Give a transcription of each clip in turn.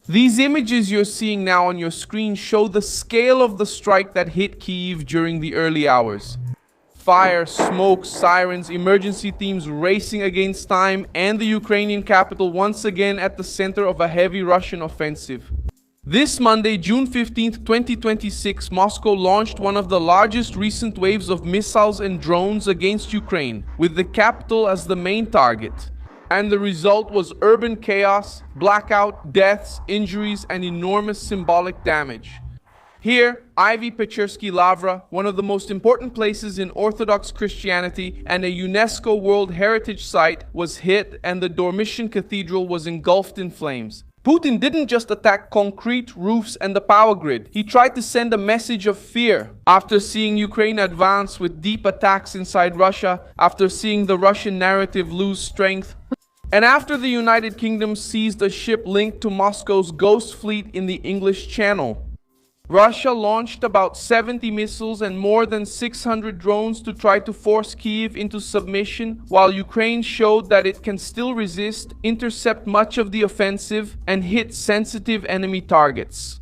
These images you're seeing now on your screen show the scale of the strike that hit Kyiv during the early hours. Fire, smoke, sirens, emergency teams racing against time, and the Ukrainian capital once again at the center of a heavy Russian offensive. This Monday, June 15, 2026, Moscow launched one of the largest recent waves of missiles and drones against Ukraine, with the capital as the main target. And the result was urban chaos, blackout, deaths, injuries, and enormous symbolic damage. Here, Pechersk Lavra, one of the most important places in Orthodox Christianity and a UNESCO World Heritage Site, was hit, and the Dormition Cathedral was engulfed in flames. Putin didn't just attack concrete roofs and the power grid. He tried to send a message of fear. After seeing Ukraine advance with deep attacks inside Russia, after seeing the Russian narrative lose strength, and after the United Kingdom seized a ship linked to Moscow's Ghost Fleet in the English Channel, Russia launched about 70 missiles and more than 600 drones to try to force Kyiv into submission, while Ukraine showed that it can still resist, intercept much of the offensive, and hit sensitive enemy targets.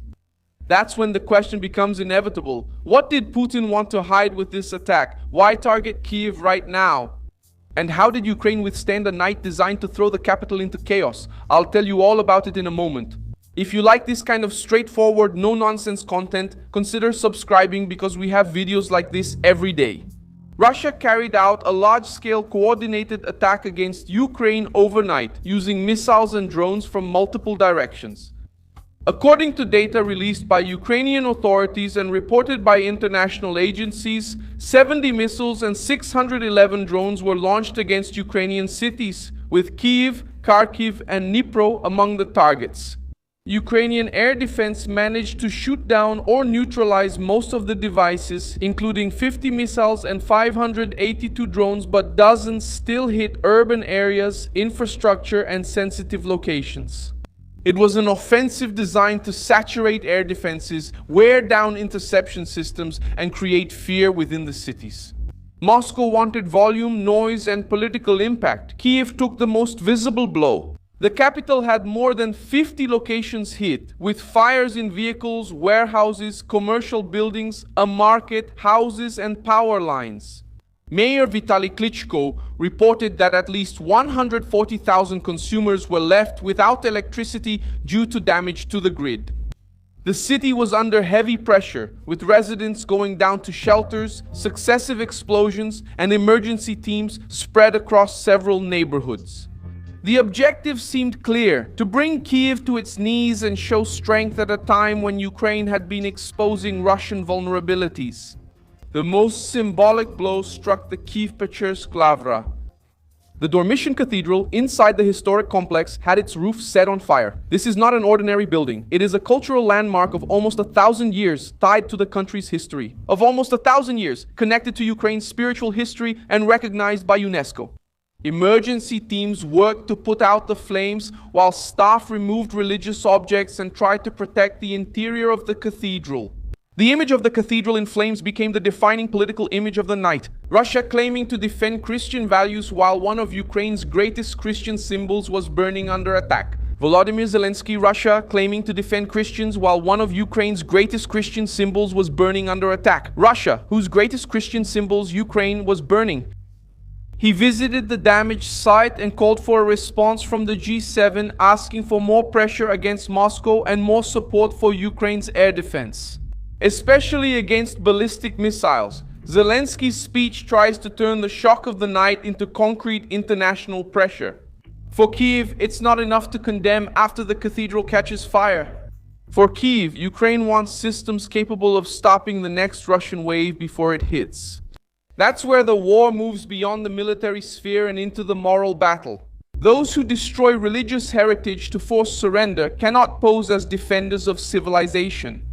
That's when the question becomes inevitable. What did Putin want to hide with this attack? Why target Kyiv right now? And how did Ukraine withstand a night designed to throw the capital into chaos? I'll tell you all about it in a moment. If you like this kind of straightforward, no-nonsense content, consider subscribing because we have videos like this every day. Russia carried out a large-scale coordinated attack against Ukraine overnight, using missiles and drones from multiple directions. According to data released by Ukrainian authorities and reported by international agencies, 70 missiles and 611 drones were launched against Ukrainian cities, with Kyiv, Kharkiv, and Dnipro among the targets. Ukrainian air defense managed to shoot down or neutralize most of the devices, including 50 missiles and 582 drones, but dozens still hit urban areas, infrastructure, and sensitive locations. It was an offensive designed to saturate air defenses, wear down interception systems, and create fear within the cities. Moscow wanted volume, noise, and political impact. Kyiv took the most visible blow. The capital had more than 50 locations hit, with fires in vehicles, warehouses, commercial buildings, a market, houses, and power lines. Mayor Vitaly Klitschko reported that at least 140,000 consumers were left without electricity due to damage to the grid. The city was under heavy pressure, with residents going down to shelters, successive explosions, and emergency teams spread across several neighborhoods. The objective seemed clear: to bring Kyiv to its knees and show strength at a time when Ukraine had been exposing Russian vulnerabilities. The most symbolic blow struck the Kyiv-Pechersk Lavra. The Dormition Cathedral, inside the historic complex, had its roof set on fire. This is not an ordinary building. It is a cultural landmark of almost 1,000 years, tied to the country's history. Of almost 1,000 years, connected to Ukraine's spiritual history and recognized by UNESCO. Emergency teams worked to put out the flames, while staff removed religious objects and tried to protect the interior of the cathedral. The image of the cathedral in flames became the defining political image of the night. Russia claiming to defend Christian values while one of Ukraine's greatest Christian symbols was burning under attack. Volodymyr Zelensky, Russia claiming to defend Christians while one of Ukraine's greatest Christian symbols was burning under attack. Russia, whose greatest Christian symbols Ukraine was burning. He visited the damaged site and called for a response from the G7, asking for more pressure against Moscow and more support for Ukraine's air defense, especially against ballistic missiles. Zelensky's speech tries to turn the shock of the night into concrete international pressure. For Kyiv, it's not enough to condemn after the cathedral catches fire. For Kyiv, Ukraine wants systems capable of stopping the next Russian wave before it hits. That's where the war moves beyond the military sphere and into the moral battle. Those who destroy religious heritage to force surrender cannot pose as defenders of civilization.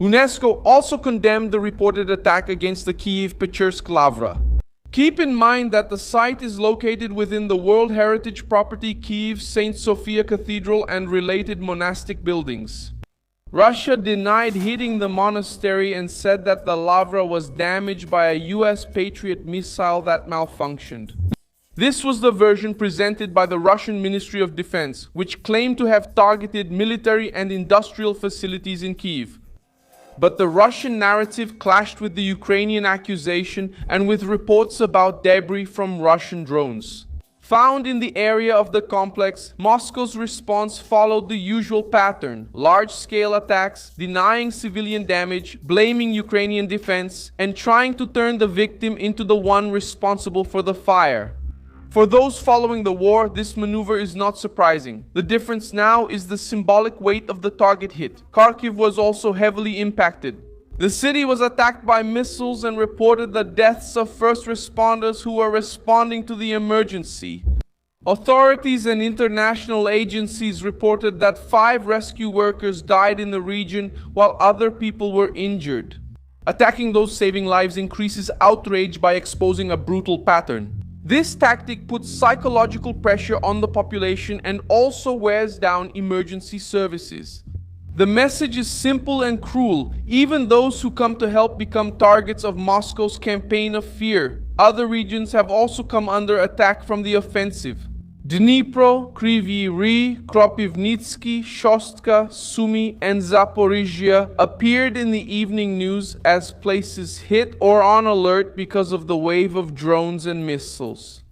UNESCO also condemned the reported attack against the Kyiv-Pechersk Lavra. Keep in mind that the site is located within the World Heritage Property Kyiv St. Sophia Cathedral and related monastic buildings. Russia denied hitting the monastery and said that the Lavra was damaged by a US Patriot missile that malfunctioned. This was the version presented by the Russian Ministry of Defense, which claimed to have targeted military and industrial facilities in Kyiv. But the Russian narrative clashed with the Ukrainian accusation and with reports about debris from Russian drones found in the area of the complex. Moscow's response followed the usual pattern: large-scale attacks, denying civilian damage, blaming Ukrainian defense, and trying to turn the victim into the one responsible for the fire. For those following the war, this maneuver is not surprising. The difference now is the symbolic weight of the target hit. Kharkiv was also heavily impacted. The city was attacked by missiles and reported the deaths of first responders who were responding to the emergency. Authorities and international agencies reported that 5 rescue workers died in the region while other people were injured. Attacking those saving lives increases outrage by exposing a brutal pattern. This tactic puts psychological pressure on the population and also wears down emergency services. The message is simple and cruel. Even those who come to help become targets of Moscow's campaign of fear. Other regions have also come under attack from the offensive. Dnipro, Kryvyi Rih, Kropivnitsky, Shostka, Sumy, and Zaporizhia appeared in the evening news as places hit or on alert because of the wave of drones and missiles.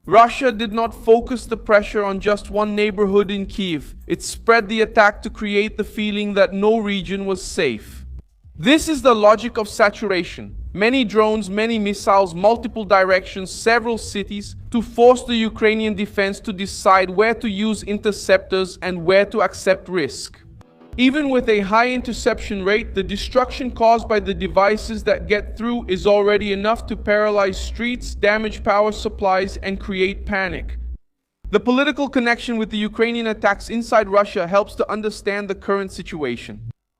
Russia did not focus the pressure on just one neighborhood in Kyiv. It spread the attack to create the feeling that no region was safe. This is the logic of saturation. Many drones, many missiles, multiple directions, several cities, to force the Ukrainian defense to decide where to use interceptors and where to accept risk. Even with a high interception rate, the destruction caused by the devices that get through is already enough to paralyze streets, damage power supplies, and create panic. The political connection with the Ukrainian attacks inside Russia helps to understand the current situation.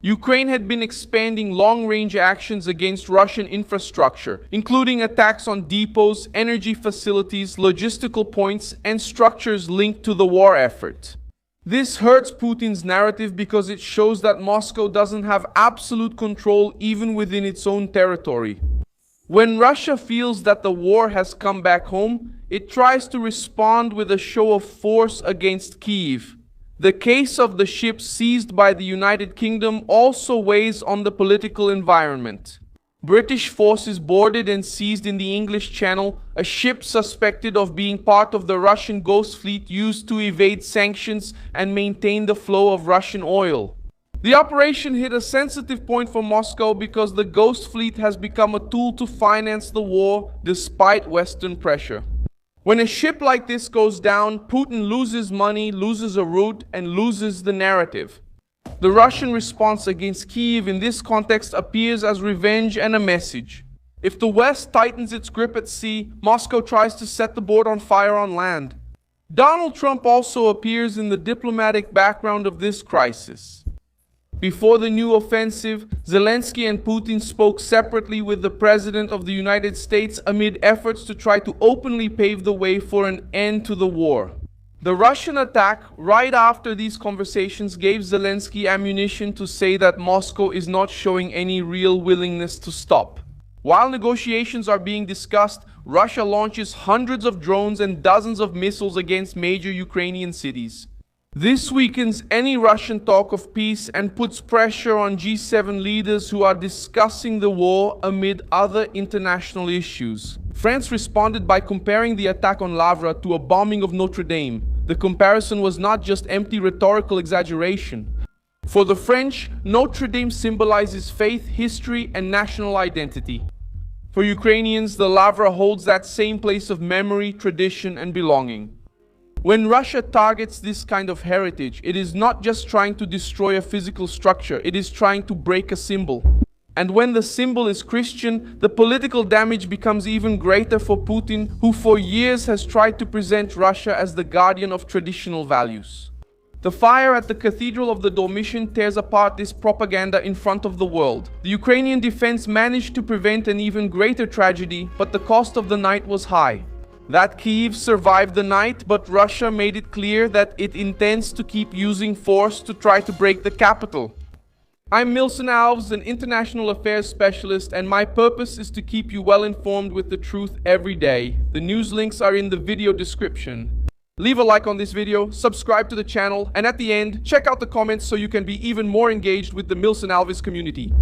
Ukraine had been expanding long-range actions against Russian infrastructure, including attacks on depots, energy facilities, logistical points, and structures linked to the war effort. This hurts Putin's narrative because it shows that Moscow doesn't have absolute control even within its own territory. When Russia feels that the war has come back home, it tries to respond with a show of force against Kyiv. The case of the ship seized by the United Kingdom also weighs on the political environment. British forces boarded and seized in the English Channel a ship suspected of being part of the Russian Ghost Fleet used to evade sanctions and maintain the flow of Russian oil. The operation hit a sensitive point for Moscow because the Ghost Fleet has become a tool to finance the war despite Western pressure. When a ship like this goes down, Putin loses money, loses a route, and loses the narrative. The Russian response against Kyiv in this context appears as revenge and a message. If the West tightens its grip at sea, Moscow tries to set the boat on fire on land. Donald Trump also appears in the diplomatic background of this crisis. Before the new offensive, Zelensky and Putin spoke separately with the President of the United States amid efforts to try to openly pave the way for an end to the war. The Russian attack right after these conversations gave Zelensky ammunition to say that Moscow is not showing any real willingness to stop. While negotiations are being discussed, Russia launches hundreds of drones and dozens of missiles against major Ukrainian cities. This weakens any Russian talk of peace and puts pressure on G7 leaders who are discussing the war amid other international issues. France responded by comparing the attack on Lavra to a bombing of Notre Dame. The comparison was not just empty rhetorical exaggeration. For the French, Notre Dame symbolizes faith, history, and national identity. For Ukrainians, the Lavra holds that same place of memory, tradition, and belonging. When Russia targets this kind of heritage, it is not just trying to destroy a physical structure, it is trying to break a symbol. And when the symbol is Christian, the political damage becomes even greater for Putin, who for years has tried to present Russia as the guardian of traditional values. The fire at the Cathedral of the Dormition tears apart this propaganda in front of the world. The Ukrainian defense managed to prevent an even greater tragedy, but the cost of the night was high. That Kyiv survived the night, but Russia made it clear that it intends to keep using force to try to break the capital. I'm Milson Alves, an international affairs specialist, and my purpose is to keep you well informed with the truth every day. The news links are in the video description. Leave a like on this video, subscribe to the channel, and at the end, check out the comments so you can be even more engaged with the Milson Alves community.